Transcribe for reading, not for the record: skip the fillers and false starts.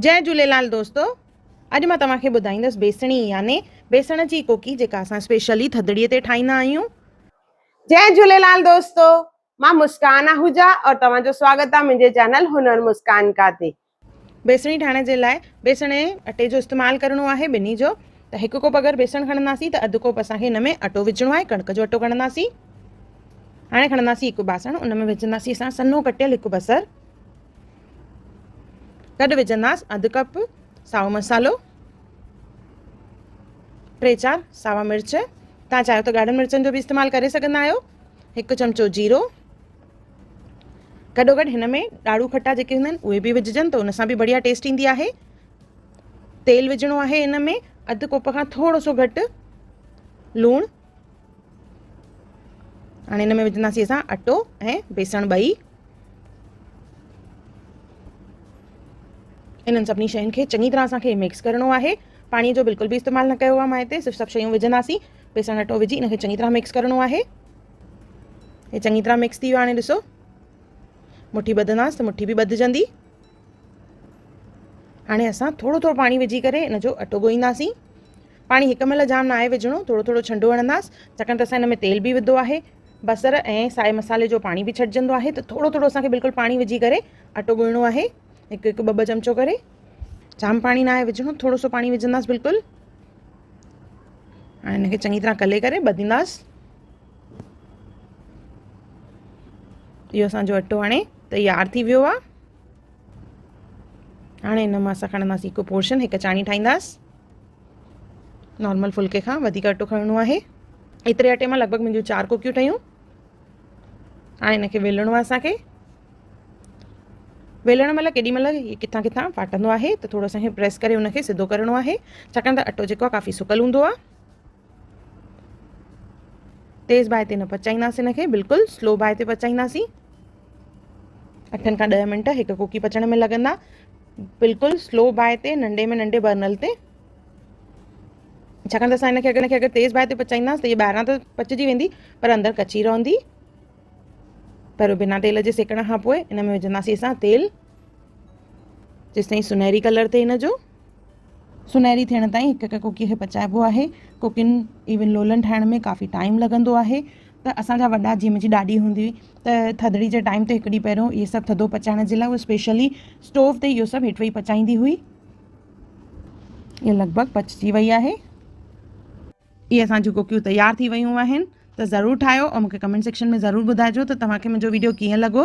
जय झूलेलाल दोस्तों। अॼु मां तव्हांखे ॿुधाईंदसि बेसणी याने बेसण जी कोकी जेका असां स्पेशली थधिड़ीअ ते ठाहींदा आहियूं। जय झूलेलाल दोस्तों, मां मुस्कान आहूजा और तव्हांजो स्वागत आहे मुंहिंजे चैनल हुनर मुस्कान का ते। बेसणी ठाहिण जे लाइ बेसण ऐं अटे जो इस्तेमालु करिणो आहे ॿिन्ही जो। त हिकु कोप अगरि बेसण खणंदासीं त अधु कोप असांखे हिन में अटो विझणो आहे, कणिक जो अटो खणंदासीं। हाणे खणंदासीं हिकु बासण, उन में विझंदासीं असां सन्हो कटियल हिकु बसर, गॾु विझंदासीं अधु कप साओ मसालो, 3-4 सावा मिर्च, तव्हां चाहियो त ॻाढ़नि मिर्चनि जो बि इस्तेमालु करे सघंदा आहियो, हिकु चमचो जीरो, गॾोगॾु हिन में ॾाढ़ू खटा जेके हूंदा आहिनि उहे बि विझजनि त उन सां बि बढ़िया टेस्ट ईंदी आहे। तेल विझणो आहे हिन में अधु कोप खां थोरो सो घटि, लूणु, हाणे हिन में विझंदासीं असां अटो ऐं बेसण ॿई। इन्हनि सभिनी शयुनि खे चङी तरह असांखे मिक्स करिणो आहे। पाणीअ जो बिल्कुलु बि इस्तेमालु न कयो आहे मां हिते, सिर्फ़ु सभु शयूं विझंदासीं, बेसण अटो विझी इनखे चङी तरह मिक्स करिणो आहे। हे चङी तरह मिक्स थी वियो। हाणे ॾिसो, मुठी ॿधंदासीं त मुठी बि ॿधजंदी। हाणे असां थोरो थोरो पाणी विझी करे इन जो अटो ॻोहींदासीं। पाणी हिकु महिल जाम न आहे विझणो, थोरो थोरो छंडो हणंदासीं, छाकाणि त असां हिन में तेल बि विधो आहे, बसर ऐं साए मसाले जो पाणी बि छॾिजंदो आहे। त थोरो थोरो असांखे बिल्कुलु पाणी विझी करे अटो ॻोहिणो आहे, हिकु हिकु ॿ ॿ चमचो करे। जाम पाणी न आहे विझणो, थोरो सो पाणी विझंदासीं बिल्कुलु। हाणे हिनखे चङी तरह कले करे ॿधींदासीं। इहो असांजो अटो हाणे तयारु थी वियो आहे। हाणे हिन मां असां खणंदासीं हिकु पोर्शन, हिकु चाणी ठाहींदासीं। नॉर्मल फुल्के खां वधीक अटो खणणो आहे। एतिरे अटे मां लॻभॻि मुंहिंजूं 4 कोकियूं ठहियूं। हाणे हिनखे वेलणो आहे असांखे। वेलण महिल केॾी महिल इहे किथां किथां फाटंदो आहे, त थोरो असांखे प्रेस करे हुनखे सिधो करिणो आहे, छाकाणि त अटो जेको आहे काफ़ी सुकल हूंदो आहे। तेज़ बाहि ते न पचाईंदासीं हिनखे, बिल्कुलु स्लो बाहि ते पचाईंदासीं। 8 खां 10 मिंट हिकु कोकी पचण में लॻंदा, बिल्कुलु स्लो बाहि ते, नंढे में नंढे बर्नल ते। छाकाणि त असां हिनखे अगरि तेज़ बाहि ते पचाईंदासीं त इहे ॿाहिरां त पचिजी वेंदी पर अंदरि कची रहंदी। पर बिना तेल जे सेकण खां पोइ इन में विझंदासीं असां तेल, जेसिताईं सुनहरी कलर थिए हिन जो। सुनहरी थियण ताईं हिकु हिकु कोकीअ खे पचाइबो आहे। कोकियुनि इवन लोलनि ठाहिण में काफ़ी टाइम लॻंदो आहे। त असांजा वॾा, जीअं मुंहिंजी ॾाॾी हूंदी हुई, त थधिड़ी जे टाइम ते हिकु ॾींहुं पहिरियों इहे सभु थधो पचाइण जे लाइ उहा स्पेशली स्टोव ते इहो सभु हेठि वेही पचाईंदी हुई। इहा लॻभॻि पचिजी वई आहे। इहे असांजूं कोकियूं तयारु थी वियूं आहिनि। त ज़रूरु ठाहियो ऐं मूंखे कमेंट सेक्शन में ज़रूरु ॿुधाइजो त तव्हांखे मुंहिंजो वीडियो कीअं लॻो।